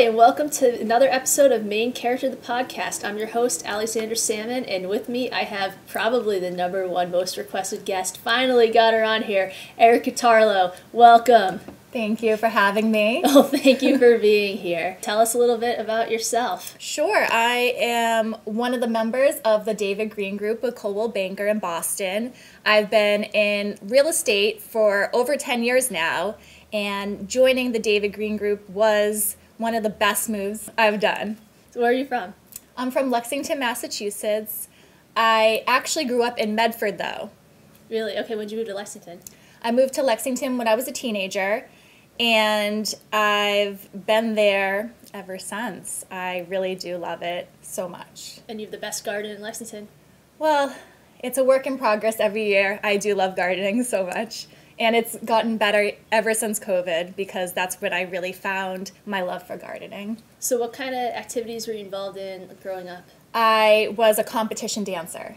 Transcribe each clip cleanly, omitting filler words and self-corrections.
Hi, and welcome to another episode of Main Character of the Podcast. I'm your host, Alexander Salmon, and with me I have probably the #1 most requested guest. Finally got her on here, Erika Tarlow. Welcome. Thank you for having me. Oh, thank you for being here. Tell us a little bit about yourself. Sure. I am one of the members of the David Green Group with Coldwell Banker in Boston. I've been in real estate for over 10 years now, and joining the David Green Group was one of the best moves I've done. So where are you from? I'm from Lexington, Massachusetts. I actually grew up in Medford, though. Really? Okay, when did you move to Lexington? I moved to Lexington when I was a teenager, and I've been there ever since. I really do love it so much. And you have the best garden in Lexington? Well, it's a work in progress every year. I do love gardening so much. And it's gotten better ever since COVID, because that's when I really found my love for gardening. So what kind of activities were you involved in growing up? I was a competition dancer,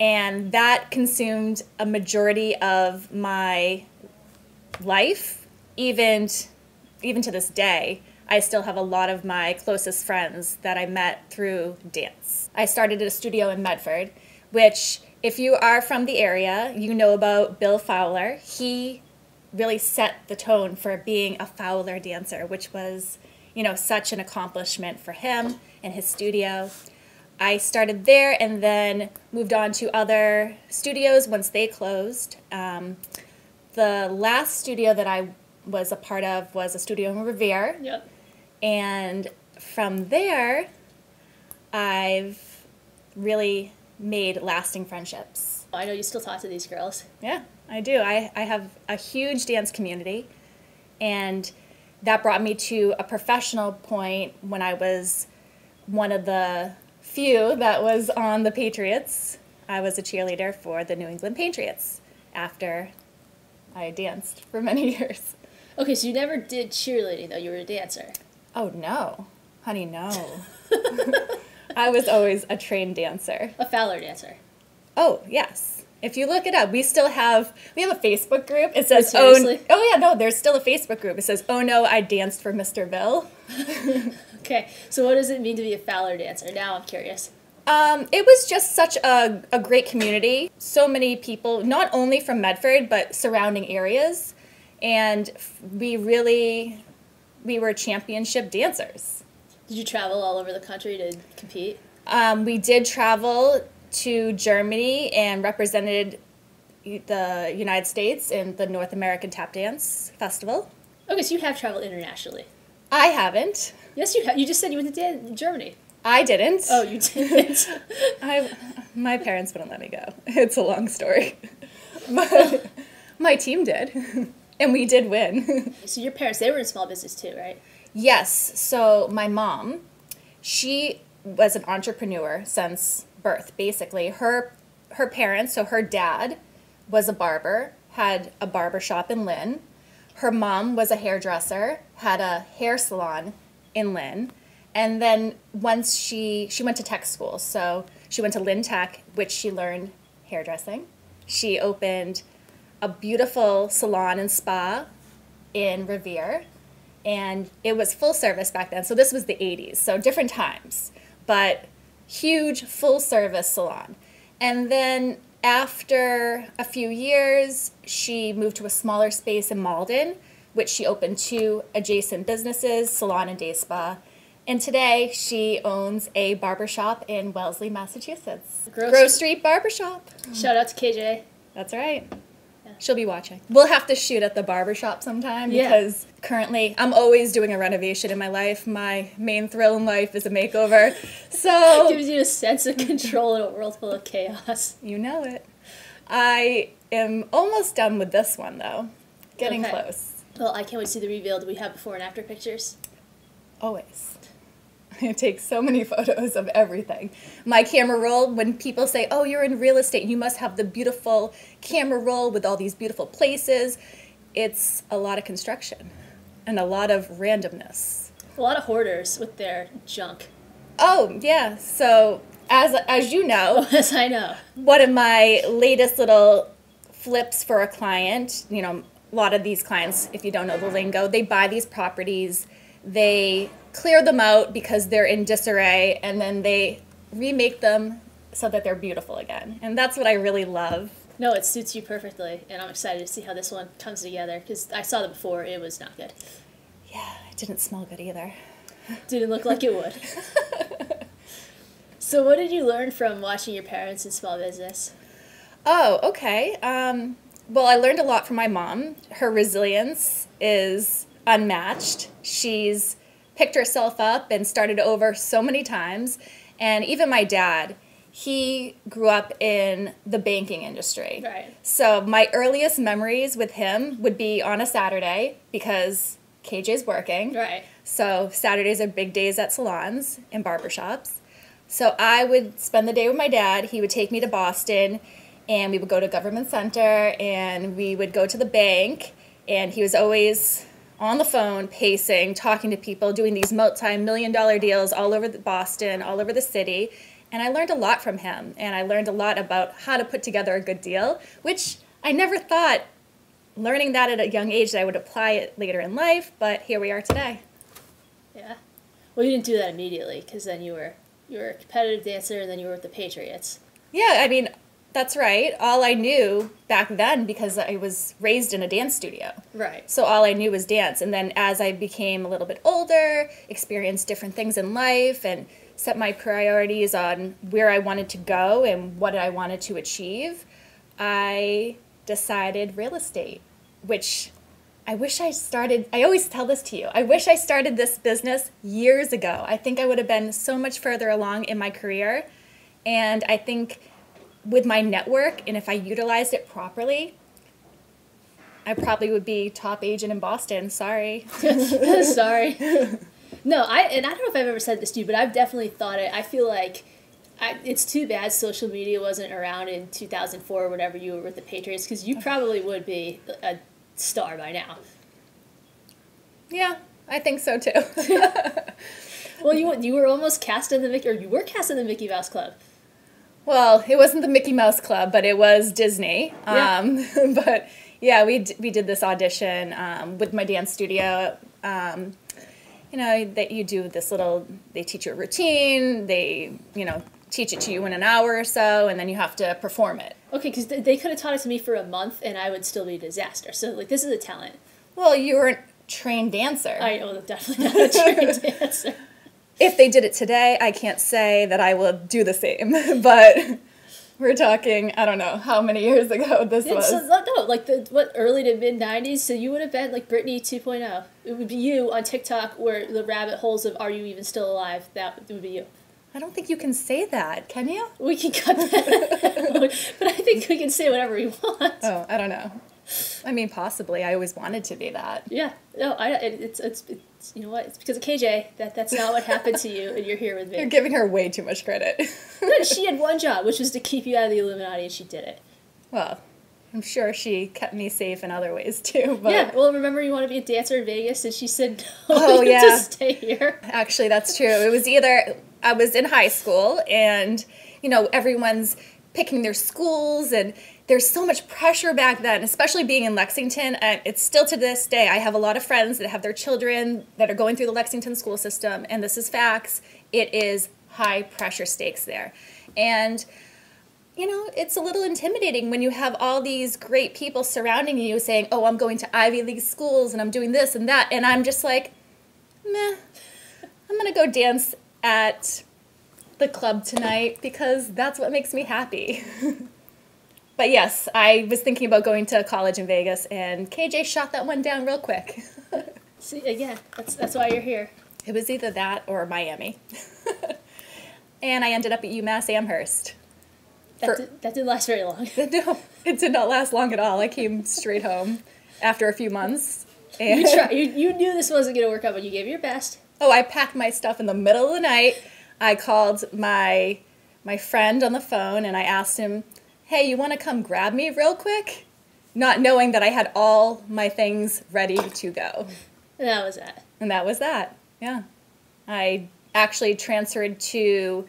and that consumed a majority of my life. Even to this day, I still have a lot of my closest friends that I met through dance. I started at a studio in Medford, which, if you are from the area, you know about Bill Fowler. He really set the tone for being a Fowler dancer, which was, such an accomplishment for him and his studio. I started there and then moved on to other studios once they closed. The last studio that I was a part of was a studio in Revere. Yep. And from there, I've really made lasting friendships. I know you still talk to these girls. Yeah, I do. I have a huge dance community, and that brought me to a professional point when I was one of the few that was on the Patriots. I was a cheerleader for the New England Patriots after I danced for many years. Okay, so you never did cheerleading, though. You were a dancer. Oh, no. Honey, no. I was always a trained dancer. A Fowler dancer. Oh, yes. If you look it up, we have a Facebook group. It says, seriously? oh yeah, no, there's still a Facebook group. It says, oh no, I danced for Mr. Bill. Okay, so what does it mean to be a Fowler dancer? Now I'm curious. It was just such a great community. So many people, not only from Medford, but surrounding areas. And we were championship dancers. Did you travel all over the country to compete? We did travel to Germany and represented the United States in the North American Tap Dance Festival. Okay, so you have traveled internationally. I haven't. Yes, you have. You just said you went to Germany. I didn't. Oh, you didn't? My parents wouldn't let me go. It's a long story. But my team did, and we did win. So your parents, they were in small business too, right? Yes. So my mom, she was an entrepreneur since birth, basically. Her parents, so her dad was a barber, had a barber shop in Lynn. Her mom was a hairdresser, had a hair salon in Lynn. And then once she went to tech school, so she went to Lynn Tech, which she learned hairdressing. She opened a beautiful salon and spa in Revere, and it was full service back then. So this was the 80s, so different times, but huge full service salon. And then after a few years, she moved to a smaller space in Malden, which she opened 2 adjacent businesses, salon and day spa. And today, she owns a barbershop in Wellesley, Massachusetts. Grove Street Barbershop. Shout out to KJ. That's right. Yeah. She'll be watching. We'll have to shoot at the barbershop sometime, because currently I'm always doing a renovation in my life. My main thrill in life is a makeover. So it gives you a sense of control in a world full of chaos. You know it. I am almost done with this one, though. Getting close. Well, I can't wait to see the reveal. Do we have before and after pictures? Always. I take so many photos of everything. My camera roll, when people say, oh, you're in real estate, you must have the beautiful camera roll with all these beautiful places. It's a lot of construction and a lot of randomness. A lot of hoarders with their junk. Oh, yeah. So as you know, yes, I know. One of my latest little flips for a client, a lot of these clients, if you don't know the lingo, they buy these properties, they clear them out because they're in disarray, and then they remake them so that they're beautiful again. And that's what I really love. No, it suits you perfectly, and I'm excited to see how this one comes together, because I saw it before. It was not good. Yeah, it didn't smell good either. Didn't look like it would. So what did you learn from watching your parents in small business? Oh, okay. Well, I learned a lot from my mom. Her resilience is unmatched. She's picked herself up and started over so many times. And even my dad, he grew up in the banking industry. Right. So my earliest memories with him would be on a Saturday because KJ's working. Right. So Saturdays are big days at salons and barbershops. So I would spend the day with my dad. He would take me to Boston, and we would go to Government Center, and we would go to the bank, and he was always on the phone, pacing, talking to people, doing these multi-million-dollar deals all over Boston, all over the city. And I learned a lot from him, and I learned a lot about how to put together a good deal, which I never thought, learning that at a young age, that I would apply it later in life, but here we are today. Yeah. Well, you didn't do that immediately, because then you were a competitive dancer, and then you were with the Patriots. Yeah, I mean, that's right. All I knew back then, because I was raised in a dance studio. Right. So all I knew was dance. And then as I became a little bit older, experienced different things in life, and set my priorities on where I wanted to go and what I wanted to achieve, I decided real estate, which I wish I started. I always tell this to you. I wish I started this business years ago. I think I would have been so much further along in my career. And I think with my network, and if I utilized it properly, I probably would be top agent in Boston. Sorry. Sorry. No, I don't know if I've ever said this to you, but I've definitely thought it. I feel like it's too bad social media wasn't around in 2004 or whatever you were with the Patriots, because you probably would be a star by now. Yeah, I think so too. Well, you were almost cast in you were cast in the Mickey Mouse Club. Well, it wasn't the Mickey Mouse Club, but it was Disney. Yeah. But yeah, we did this audition with my dance studio. You know, that you do this little, they teach you a routine, they, you know, teach it to you in an hour or so, and then you have to perform it. Okay, because they could have taught it to me for a month, and I would still be a disaster. So, like, this is a talent. Well, you were a trained dancer. I am definitely not a trained dancer. If they did it today, I can't say that I will do the same, but we're talking, I don't know how many years ago this was. So, no, like early to mid 90s, so you would have been like Britney 2.0. It would be you on TikTok where the rabbit holes of "Are you even still alive?" That would be you. I don't think you can say that, can you? We can cut that out, but I think we can say whatever we want. Oh, I don't know. I mean, possibly. I always wanted to be that. Yeah. No, it's you know what? It's because of KJ. That's not what happened to you, and you're here with me. You're giving her way too much credit. No, she had one job, which was to keep you out of the Illuminati, and she did it. Well, I'm sure she kept me safe in other ways, too. But yeah, well, remember you want to be a dancer in Vegas, and she said, no, oh, you yeah. have to stay here. Actually, that's true. It was either I was in high school, and, you know, everyone's picking their schools, and there's so much pressure back then, especially being in Lexington. It's still to this day. I have a lot of friends that have their children that are going through the Lexington school system, and this is facts. It is high pressure stakes there. And, you know, it's a little intimidating when you have all these great people surrounding you saying, oh, I'm going to Ivy League schools, and I'm doing this and that. And I'm just like, meh, I'm going to go dance at the club tonight because that's what makes me happy. But yes, I was thinking about going to college in Vegas, and KJ shot that one down real quick. See, again, that's why you're here. It was either that or Miami. And I ended up at UMass Amherst. That didn't last very long. No, it did not last long at all. I came straight home after a few months. And You knew this wasn't going to work out, but you gave your best. Oh, I packed my stuff in the middle of the night. I called my friend on the phone, and I asked him, hey, you want to come grab me real quick? Not knowing that I had all my things ready to go. And that was that. And that was that, yeah. I actually transferred to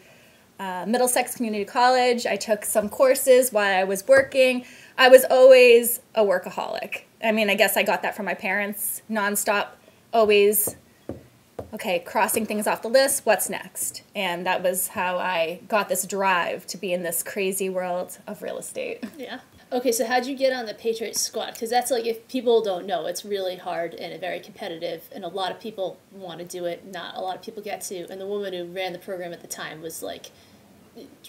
Middlesex Community College. I took some courses while I was working. I was always a workaholic. I mean, I guess I got that from my parents, nonstop, always okay, crossing things off the list, what's next? And that was how I got this drive to be in this crazy world of real estate. Yeah. Okay, so how'd you get on the Patriots squad? Because that's like, if people don't know, it's really hard and very competitive, and a lot of people want to do it. Not a lot of people get to. And the woman who ran the program at the time was like,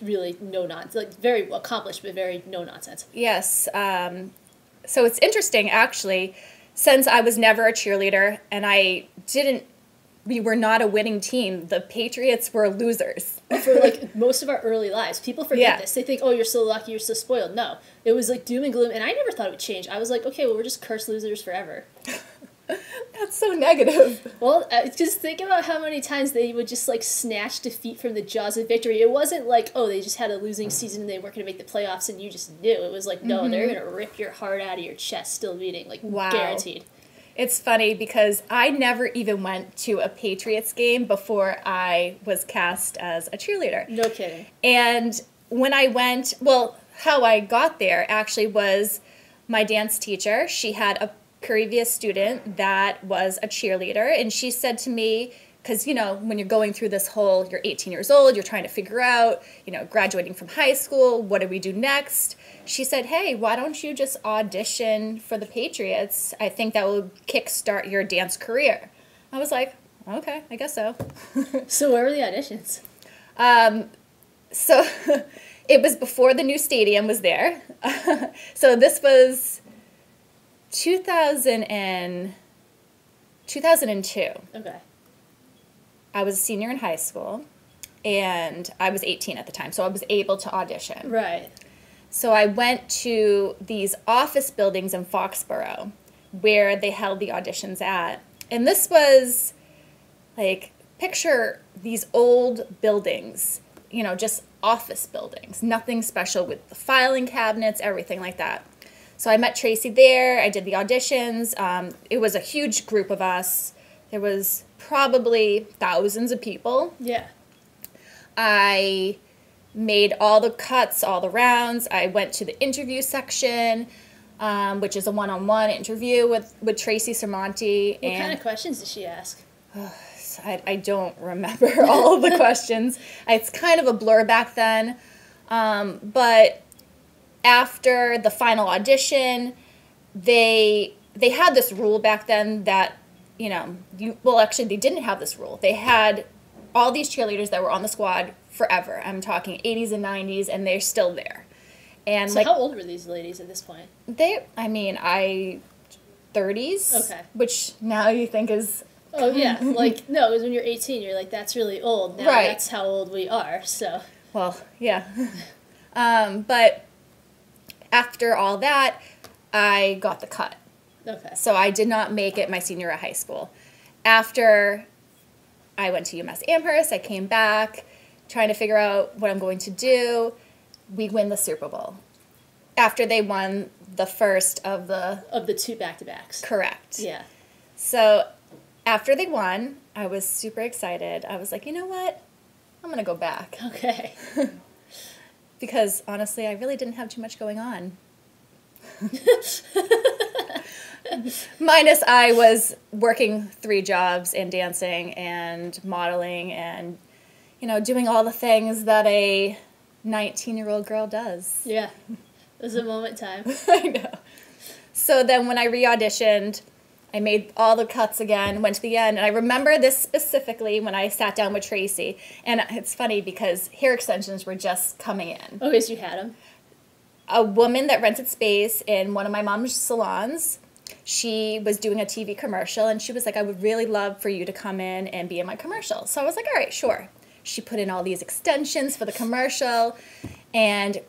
really no nonsense, like very accomplished, but very no nonsense. Yes. So it's interesting, actually, since I was never a cheerleader and we were not a winning team. The Patriots were losers. For like most of our early lives. People forget this. They think, oh, you're so lucky, you're so spoiled. No. It was like doom and gloom, and I never thought it would change. I was like, okay, well, we're just cursed losers forever. That's so negative. Well, just think about how many times they would just like snatch defeat from the jaws of victory. It wasn't like, oh, they just had a losing season and they weren't going to make the playoffs and you just knew. It was like, no, they're going to rip your heart out of your chest still beating, like guaranteed. It's funny because I never even went to a Patriots game before I was cast as a cheerleader. No kidding. And when I went, well, how I got there actually was my dance teacher. She had a previous student that was a cheerleader, and she said to me, because, you know, when you're going through this whole, you're 18 years old, you're trying to figure out, you know, graduating from high school, what do we do next? She said, hey, why don't you just audition for the Patriots? I think that will kickstart your dance career. I was like, okay, I guess so. So where were the auditions? So it was before the new stadium was there. So this was 2002. Okay. I was a senior in high school, and I was 18 at the time, so I was able to audition. Right. So I went to these office buildings in Foxborough where they held the auditions at. And this was, like, picture these old buildings, you know, just office buildings, nothing special with the filing cabinets, everything like that. So I met Tracy there. I did the auditions. It was a huge group of us. There was probably thousands of people. Yeah. I made all the cuts, all the rounds. I went to the interview section, which is a one-on-one interview with Tracy Sermonti. What kind of questions did she ask? I don't remember all of the questions. It's kind of a blur back then. But after the final audition, they had this rule back then that, you know, actually they didn't have this rule. They had all these cheerleaders that were on the squad forever. I'm talking 80s and 90s, and they're still there. And so how old were these ladies at this point? 30s. Okay. Which now you think is... Oh, yeah. Like, no, because when you're 18, you're like, that's really old. Now right. That's how old we are, so... Well, yeah. But after all that, I got the cut. Okay. So I did not make it my senior year of high school. After I went to UMass Amherst, I came back, trying to figure out what I'm going to do. We win the Super Bowl. After they won the first of the... Of the two back-to-backs. Correct. Yeah. So after they won, I was super excited. I was like, you know what? I'm going to go back. Okay. Because, honestly, I really didn't have too much going on. Minus I was working 3 jobs and dancing and modeling and, you know, doing all the things that a 19-year-old girl does. Yeah. It was a moment in time. I know. So then when I re-auditioned, I made all the cuts again, went to the end, and I remember this specifically when I sat down with Tracy. And it's funny because hair extensions were just coming in. Okay, so you had them. A woman that rented space in one of my mom's salons, she was doing a TV commercial, and she was like, I would really love for you to come in and be in my commercial. So I was like, all right, sure. She put in all these extensions for the commercial, and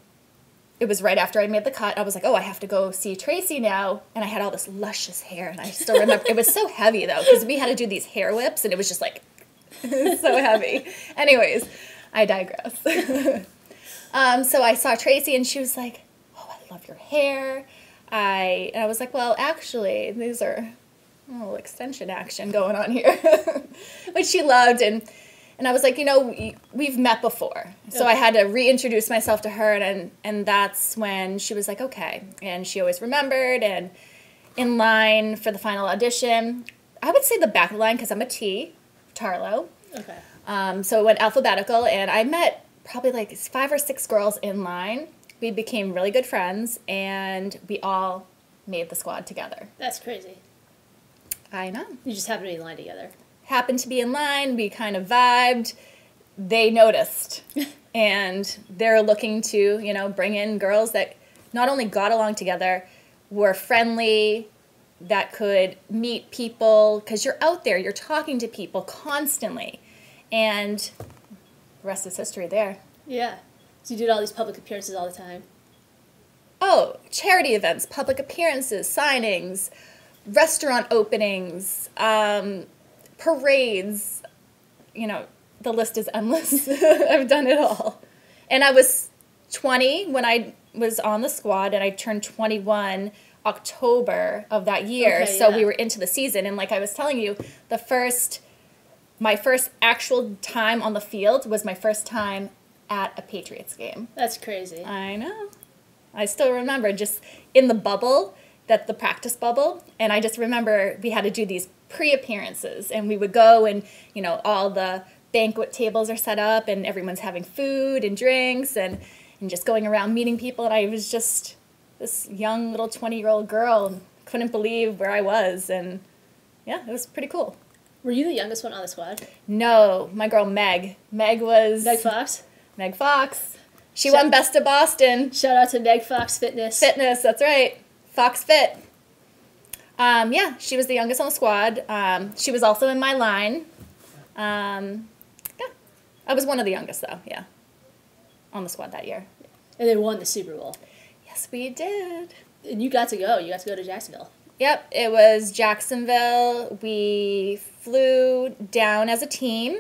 it was right after I made the cut. I was like, oh, I have to go see Tracy now. And I had all this luscious hair, and I still remember. It was so heavy, though, because we had to do these hair whips, and it was just like so heavy. Anyways, I digress. So I saw Tracy, and she was like, oh, I love your hair. And I was like, well, actually, these are a little extension action going on here, which she loved. And I was like, you know, we've met before. So I had to reintroduce myself to her, and that's when she was like, okay. And she always remembered, and in line for the final audition, I would say the back line, because I'm a T, Tarlow. Okay. So it went alphabetical, and I met probably like 5 or 6 girls in line. We became really good friends, and we all made the squad together. That's crazy. I know. You just happen to be in line together. Happened to be in line. We kind of vibed. They noticed, and they're looking to, you know, bring in girls that not only got along together, were friendly, that could meet people, because you're out there, you're talking to people constantly, and the rest is history there. Yeah. So you did all these public appearances all the time. Oh, charity events, public appearances, signings, restaurant openings, parades, you know, the list is endless. I've done it all. And I was 20 when I was on the squad, and I turned 21 October of that year. Okay, so yeah. we were into the season, and like I was telling you, my first actual time on the field was my first time at a Patriots game. That's crazy. I know. I still remember just in the bubble, the practice bubble, and I just remember we had to do these pre-appearances, and we would go, and you know, all the banquet tables are set up, and everyone's having food and drinks, and just going around meeting people, and I was just this young little 20-year-old girl, and couldn't believe where I was, and yeah, it was pretty cool. Were you the youngest one on the squad? No, my girl Meg. Meg was... Meg Fox? Meg Fox. She won Best of Boston. Shout out to Meg Fox Fitness. Fitness, that's right. Fox Fit. Yeah, she was the youngest on the squad. She was also in my line. Yeah, I was one of the youngest, though, yeah, on the squad that year. And they won the Super Bowl. Yes, we did. And you got to go. You got to go to Jacksonville. Yep, it was Jacksonville. We flew down as a team,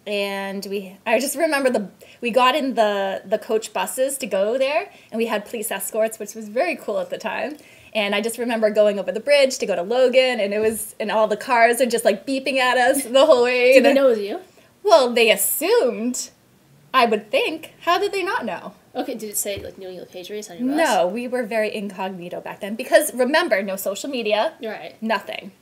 and I just remember we got in the coach buses to go there, and we had police escorts, which was very cool at the time. And I just remember going over the bridge to go to Logan, and all the cars are just like beeping at us the whole way. Did they know it was you? Well, they assumed, I would think. How did they not know? Okay, did it say like New England Patriots on your bus? No, we were very incognito back then. Because remember, no social media. You're right. Nothing.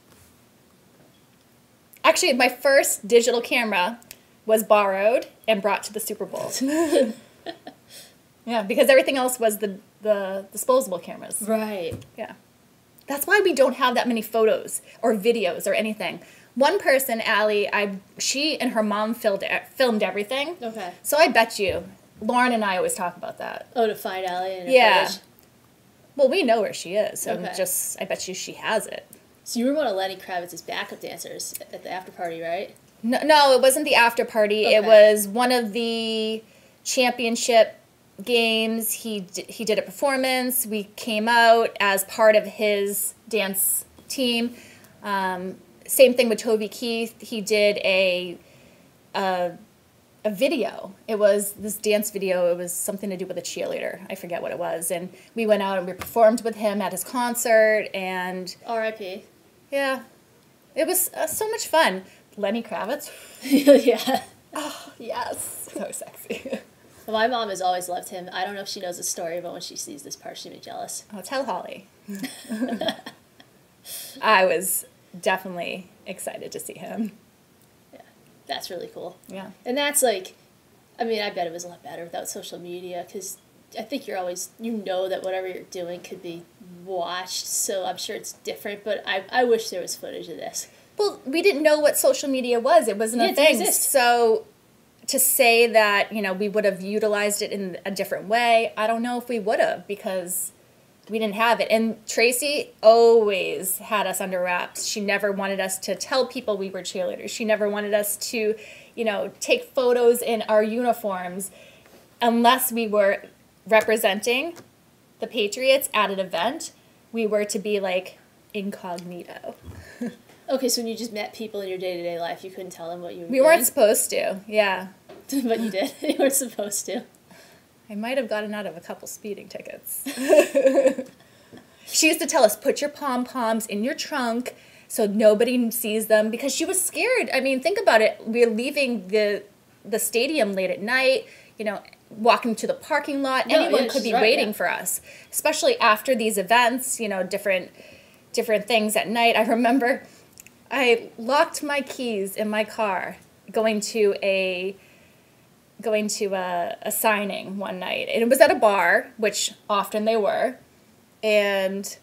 Actually, my first digital camera was borrowed and brought to the Super Bowl. Yeah, because everything else was the disposable cameras. Right. Yeah. That's why we don't have that many photos or videos or anything. One person, Allie, she and her mom filmed everything. Okay. So I bet you, Lauren and I always talk about that. Oh, to find Allie and her Yeah. footage? Well, we know where she is, and Okay. I bet you she has it. So you were one of Lenny Kravitz's backup dancers at the after party, right? No, it wasn't the after party. Okay. It was one of the championship games. He did a performance. We came out as part of his dance team. Same thing with Toby Keith. He did a video. It was this dance video. It was something to do with a cheerleader. I forget what it was. And we went out and we performed with him at his concert. And R.I.P. yeah, it was so much fun. Lenny Kravitz. Yeah. Oh, yes. So sexy. Well, my mom has always loved him. I don't know if she knows the story, but when she sees this part, she'll be jealous. Oh, tell Holly. I was definitely excited to see him. Yeah. That's really cool. Yeah. And that's like, I mean, I bet it was a lot better without social media because I think you're always, you know that whatever you're doing could be watched, so I'm sure it's different, but I wish there was footage of this. Well, we didn't know what social media was. It wasn't Yeah, a it didn't thing. exist. So to say that, we would have utilized it in a different way, I don't know if we would have because we didn't have it. And Tracy always had us under wraps. She never wanted us to tell people we were cheerleaders. She never wanted us to, take photos in our uniforms unless we were representing the Patriots at an event. We were to be like incognito. Okay, so when you just met people in your day-to-day life, you couldn't tell them what you were We doing? weren't supposed to, yeah. But you did. You weren't supposed to. I might have gotten out of a couple speeding tickets. She used to tell us, put your pom-poms in your trunk so nobody sees them because she was scared. I mean, think about it. We're leaving the stadium late at night, walking to the parking lot. No, Anyone yeah, could be she's right, waiting yeah. for us, especially after these events, different things at night. I remember I locked my keys in my car going to a signing one night. And it was at a bar, which often they were. And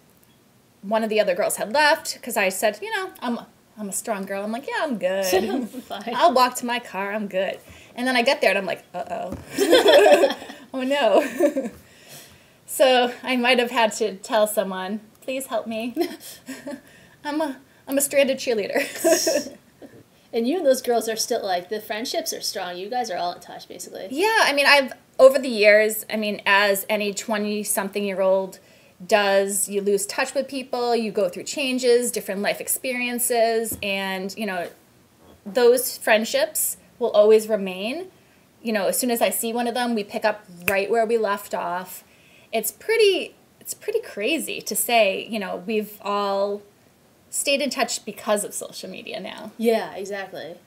one of the other girls had left because I said, I'm a strong girl. I'm like, yeah, I'm good. Fine. I'll walk to my car. I'm good. And then I get there and I'm like, uh-oh. Oh, no. So I might have had to tell someone, please help me. I'm a stranded cheerleader. And you and those girls are still, like, the friendships are strong. You guys are all in touch, basically. Yeah, I mean, over the years, as any 20-something-year-old does, you lose touch with people, you go through changes, different life experiences, and, those friendships will always remain. As soon as I see one of them, we pick up right where we left off. It's pretty crazy to say, we've all stayed in touch because of social media now. Yeah, exactly.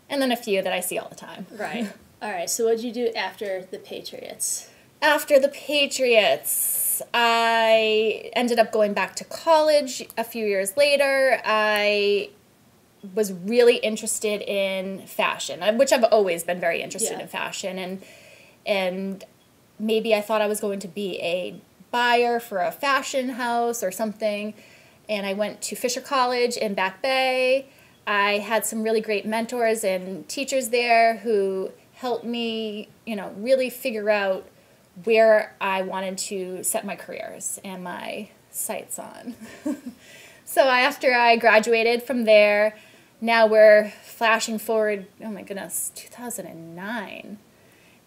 And then a few that I see all the time. Right. All right, so what did you do after the Patriots? After the Patriots, I ended up going back to college a few years later. I was really interested in fashion, which I've always been very interested in fashion. And maybe I thought I was going to be a buyer for a fashion house or something. And I went to Fisher College in Back Bay. I had some really great mentors and teachers there who helped me, really figure out where I wanted to set my careers and my sights on. So after I graduated from there, now we're flashing forward, oh my goodness, 2009.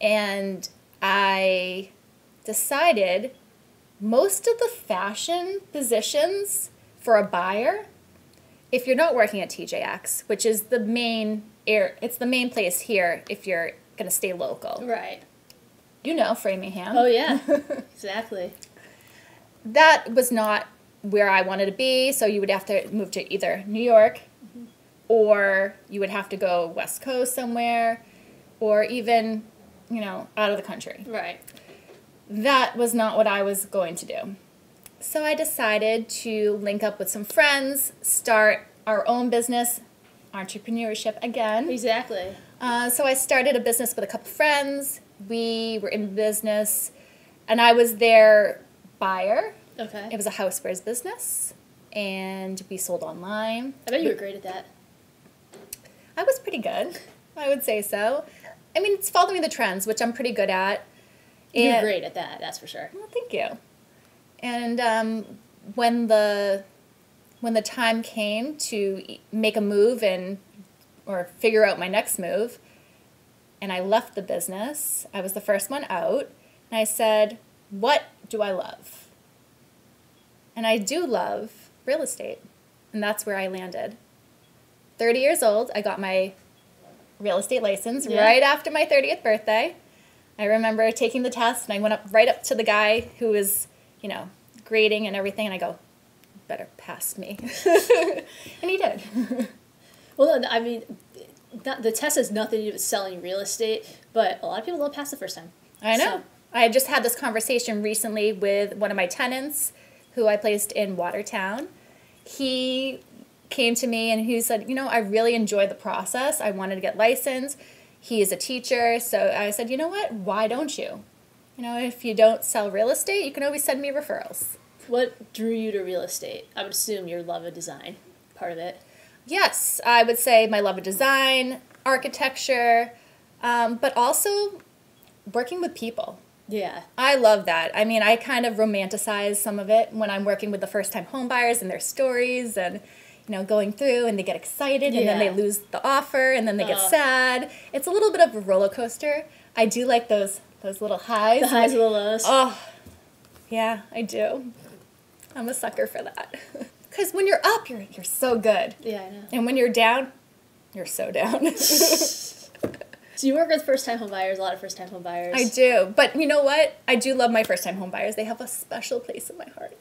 And I decided most of the fashion positions for a buyer, if you're not working at TJX, which is the main place here if you're going to stay local. Right. Framingham. Oh, yeah. Exactly. That was not where I wanted to be, so you would have to move to either New York or you would have to go West Coast somewhere or even, out of the country. Right. That was not what I was going to do. So I decided to link up with some friends, start our own business, entrepreneurship again. Exactly. So I started a business with a couple friends. We were in business, and I was their buyer. Okay. It was a housewares business, and we sold online. I bet you were great at that. I was pretty good. I would say so. It's following the trends, which I'm pretty good at. You're great at that, that's for sure. Well, thank you. And when the time came to make a move or figure out my next move, and I left the business, I was the first one out, and I said, what do I love? And I do love real estate, and that's where I landed. 30 years old, I got my real estate license right after my 30th birthday. I remember taking the test, and I went right up to the guy who was grading and everything, and I go, better pass me. And he did. Well, the test has nothing to do with selling real estate, but a lot of people don't pass the first time. I know. So. I just had this conversation recently with one of my tenants who I placed in Watertown. He came to me and he said, I really enjoyed the process. I wanted to get licensed. He is a teacher, so I said, you know what? Why don't you? If you don't sell real estate, you can always send me referrals. What drew you to real estate? I would assume your love of design, part of it. Yes, I would say my love of design, architecture, but also working with people. Yeah. I love that. I kind of romanticize some of it when I'm working with the first-time home buyers and their stories and, going through and they get excited and then they lose the offer and then they get sad. It's a little bit of a roller coaster. I do like those little highs. The highs and the lows. Oh, yeah, I do. I'm a sucker for that. Because when you're up, you're so good. Yeah, I know. And when you're down, you're so down. So you work with first-time home buyers, a lot of first-time home buyers. I do. But you know what? I do love my first-time home buyers. They have a special place in my heart.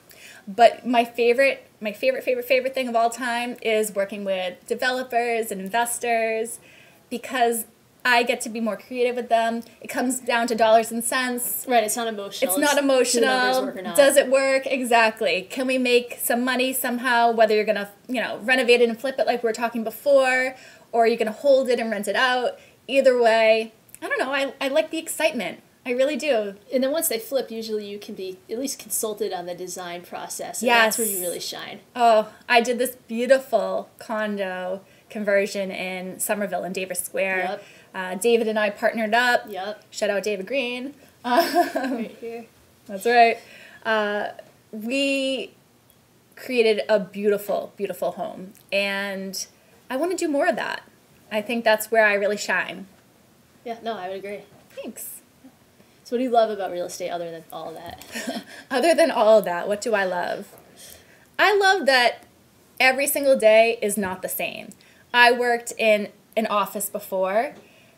But my favorite thing of all time is working with developers and investors because I get to be more creative with them. It comes down to dollars and cents. Right, it's not emotional. It's not emotional. Do the numbers work or not? Does it work? Exactly. Can we make some money somehow, whether you're going to, renovate it and flip it like we were talking before, or you're going to hold it and rent it out? Either way, I don't know. I like the excitement. I really do. And then once they flip, usually you can be at least consulted on the design process. And Yes. that's where you really shine. Oh, I did this beautiful condo conversion in Somerville in Davis Square. Yep. David and I partnered up. Yep. Shout out David Green. Right here. That's right. We created a beautiful, beautiful home. And I want to do more of that. I think that's where I really shine. Yeah, no, I would agree. Thanks. So what do you love about real estate other than all of that? Other than all of that, what do I love? I love that every single day is not the same. I worked in an office before,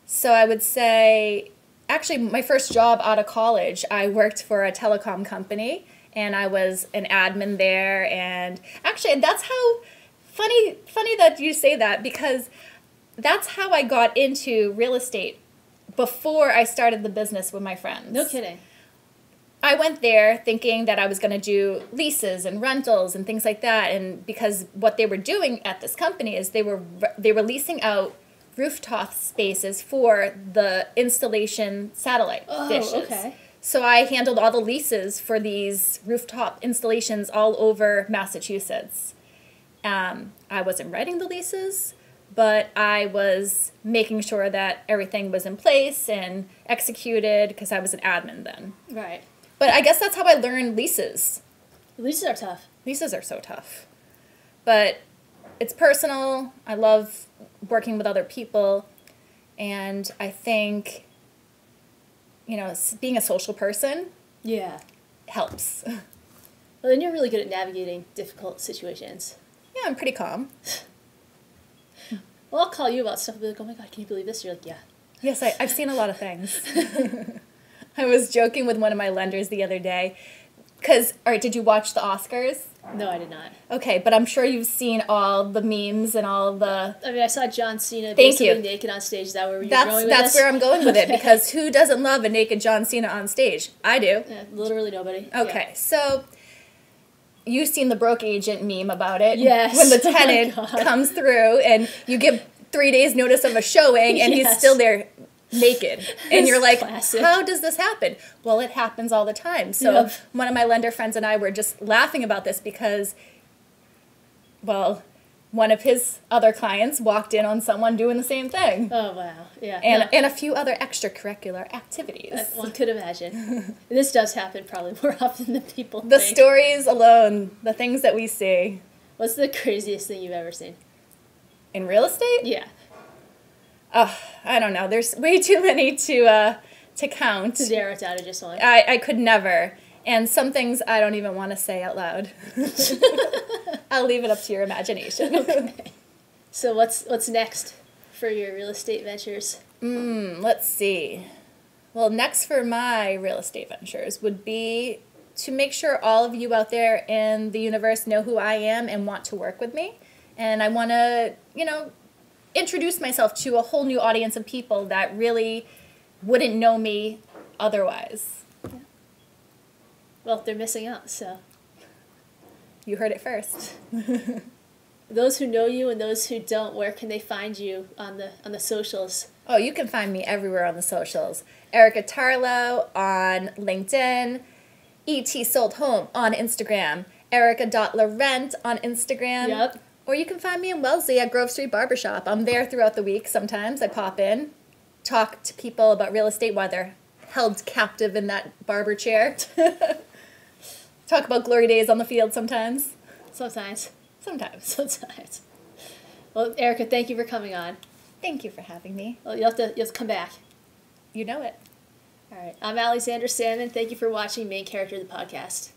so I would say, actually, my first job out of college, I worked for a telecom company, and I was an admin there, and actually, that's how, funny that you say that, because that's how I got into real estate before I started the business with my friends. No kidding. I went there thinking that I was going to do leases and rentals and things like that, and because what they were doing at this company is they were leasing out rooftop spaces for the installation satellite dishes. Okay. So I handled all the leases for these rooftop installations all over Massachusetts. I wasn't writing the leases, but I was making sure that everything was in place and executed because I was an admin then. Right. But I guess that's how I learned leases. Leases are tough. Leases are so tough. But it's personal. I love working with other people. And I think, being a social person Yeah. helps. Well, then you're really good at navigating difficult situations. Yeah, I'm pretty calm. Well, I'll call you about stuff and be like, oh my God, can you believe this? You're like, yeah. Yes, I've seen a lot of things. I was joking with one of my lenders the other day. Because, all right, did you watch the Oscars? No, I did not. Okay, but I'm sure you've seen all the memes and all the... I mean, I saw John Cena Thank basically you. naked on stage. Is that where you're going with That's this? where I'm going with it, Okay. because who doesn't love a naked John Cena on stage? I do. Yeah, literally nobody. Okay, Yeah. so you've seen the broke agent meme about it. Yes. When the Oh my tenant God. comes through and you give 3 days notice of a showing and he's Yes. still there naked. And you're like, Classic. how does this happen? Well, it happens all the time. So Yep. one of my lender friends and I were just laughing about this because, well, one of his other clients walked in on someone doing the same thing. Oh, wow. Yeah. And a few other extracurricular activities. One could imagine. This does happen probably more often than people The think. stories alone, the things that we see. What's the craziest thing you've ever seen? In real estate? Yeah. Oh, I don't know. There's way too many to count. To narrow it down to just one. I could never. And some things I don't even want to say out loud. I'll leave it up to your imagination. Okay. So what's next for your real estate ventures? Let's see. Well, next for my real estate ventures would be to make sure all of you out there in the universe know who I am and want to work with me. And I want to, introduce myself to a whole new audience of people that really wouldn't know me otherwise. Yeah. Well, they're missing out, so. You heard it first. Those who know you and those who don't, where can they find you on the socials? Oh, you can find me everywhere on the socials. Erika Tarlow on LinkedIn, ET Sold Home on Instagram, Erika.Laurent on Instagram. Yep. Or you can find me in Wellesley at Grove Street Barbershop. I'm there throughout the week sometimes. I pop in, talk to people about real estate while they're held captive in that barber chair. Talk about glory days on the field sometimes. Sometimes. Sometimes. Well, Erika, thank you for coming on. Thank you for having me. Well, you'll have to come back. You know it. All right. I'm Alexander Salmon. Thank you for watching Main Character of the Podcast.